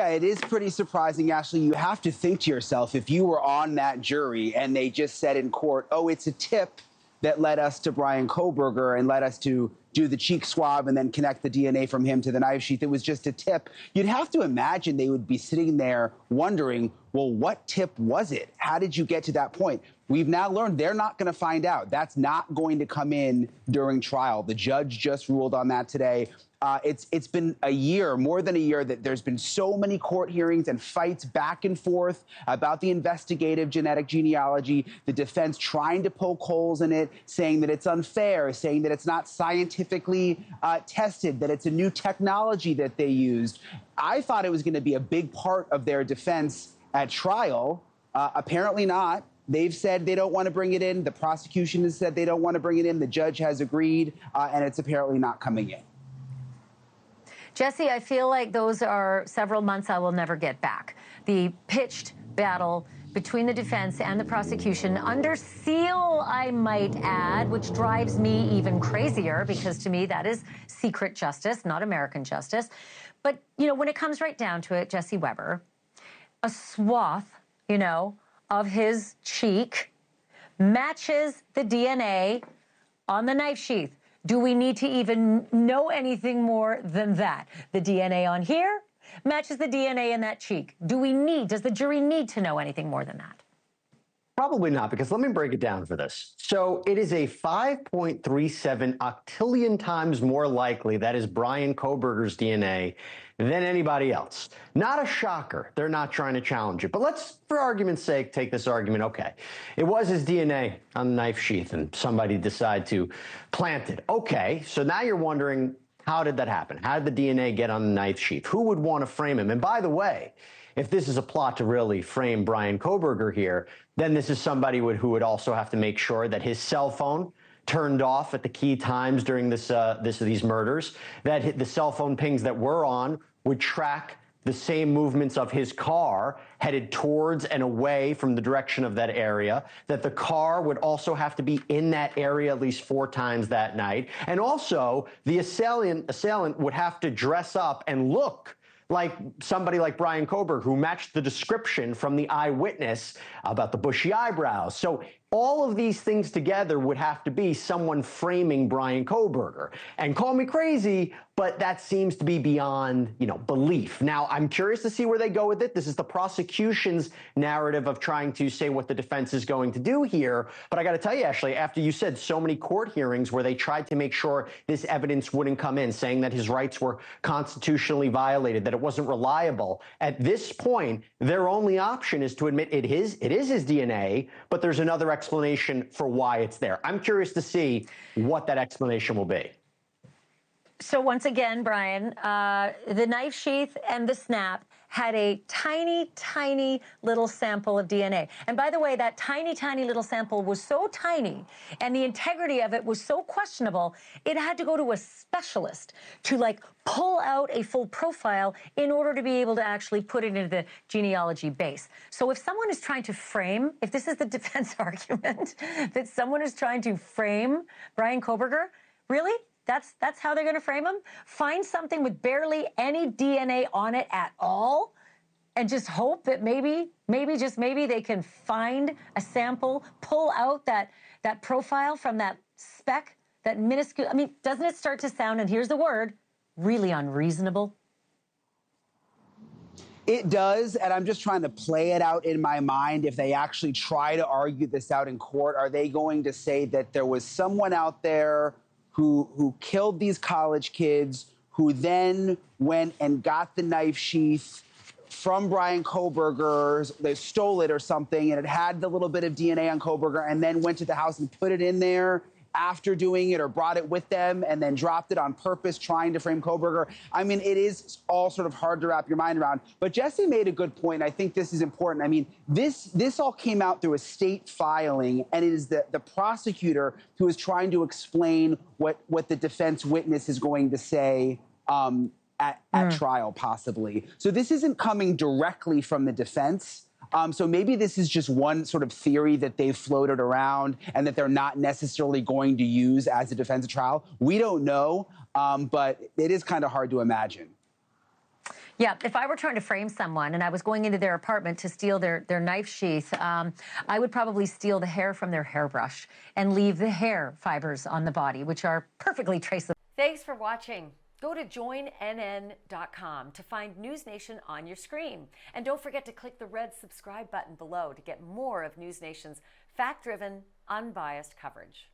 Yeah, it is pretty surprising, Ashleigh. You have to think to yourself, if you were on that jury and they just said in court, oh, it's a tip that led us to Bryan Kohberger and led us to do the cheek swab and then connect the DNA from him to the knife sheath. It was just a tip. You'd have to imagine they would be sitting there wondering, well, what tip was it? How did you get to that point? We've now learned they're not going to find out. That's not going to come in during trial. The judge just ruled on that today. It's been a year, more than a year, that there's been so many court hearings and fights back and forth about the investigative genetic genealogy, the defense trying to poke holes in it, saying that it's unfair, saying that it's not scientifically tested, that it's a new technology that they used. I thought it was going to be a big part of their defense at trial. Apparently not. They've said they don't want to bring it in. The prosecution has said they don't want to bring it in. The judge has agreed, and it's apparently not coming in. Jesse, I feel like those are several months I will never get back. The pitched battle between the defense and the prosecution, under seal, I might add, which drives me even crazier, because to me that is secret justice, not American justice. But, you know, when it comes right down to it, Jesse Weber, a swath, you know, of his cheek matches the DNA on the knife sheath. Do we need to even know anything more than that? The DNA on here matches the DNA in that cheek. Does the jury need to know anything more than that? Probably not, because let me break it down for this. So it is a 5.37 octillion times more likely that is Bryan Kohberger's DNA than anybody else. Not a shocker. They're not trying to challenge it. But let's, for argument's sake, take this argument. Okay, it was his DNA on the knife sheath and somebody decided to plant it. Okay, so now you're wondering, how did that happen? How did the DNA get on the knife sheath? Who would want to frame him? And by the way, if this is a plot to really frame Bryan Kohberger here, then this is somebody who would also have to make sure that his cell phone turned off at the key times during these murders, that the cell phone pings that were on would track the same movements of his car headed towards and away from the direction of that area, that the car would also have to be in that area at least 4 times that night. And also, the assailant would have to dress up and look like somebody like Bryan Kohberger, who matched the description from the eyewitness about the bushy eyebrows. So all of these things together would have to be someone framing Bryan Kohberger. And call me crazy, but that seems to be beyond, you know, belief. Now, I'm curious to see where they go with it. This is the prosecution's narrative of trying to say what the defense is going to do here. But I got to tell you, Ashleigh, after you said so many court hearings where they tried to make sure this evidence wouldn't come in, saying that his rights were constitutionally violated, that it wasn't reliable, at this point, their only option is to admit it is his DNA, but there's another explanation for why it's there. I'm curious to see what that explanation will be. So once again, Brian, the knife sheath and the snap had a tiny, tiny little sample of DNA. And by the way, that tiny, tiny little sample was so tiny and the integrity of it was so questionable, it had to go to a specialist to like pull out a full profile in order to be able to actually put it into the genealogy base. So if someone is trying to frame, if this is the defense argument, that someone is trying to frame Bryan Kohberger, really? That's how they're going to frame him? Find something with barely any DNA on it at all and just hope that maybe they can find a sample, pull out that profile from that speck, that minuscule. I mean, doesn't it start to sound, and here's the word, really unreasonable? It does, and I'm just trying to play it out in my mind. If they actually try to argue this out in court, are they going to say that there was someone out there who killed these college kids, who then went and got the knife sheath from Bryan Kohberger, they stole it or something, and it had the little bit of DNA on Kohberger, and then went to the house and put it in there after doing it, or brought it with them and then dropped it on purpose, trying to frame Kohberger? I mean, it is all sort of hard to wrap your mind around. But Jesse made a good point. I think this is important. I mean, this all came out through a state filing, and it is the prosecutor who is trying to explain what the defense witness is going to say at trial, possibly. So this isn't coming directly from the defense. So maybe this is just one sort of theory that they've floated around and that they're not necessarily going to use as a defense trial. We don't know, but it is kind of hard to imagine. Yeah, if I were trying to frame someone and I was going into their apartment to steal their knife sheath, I would probably steal the hair from their hairbrush and leave the hair fibers on the body, which are perfectly traceable. Thanks for watching. Go to joinnn.com to find NewsNation on your screen. And don't forget to click the red subscribe button below to get more of NewsNation's fact-driven, unbiased coverage.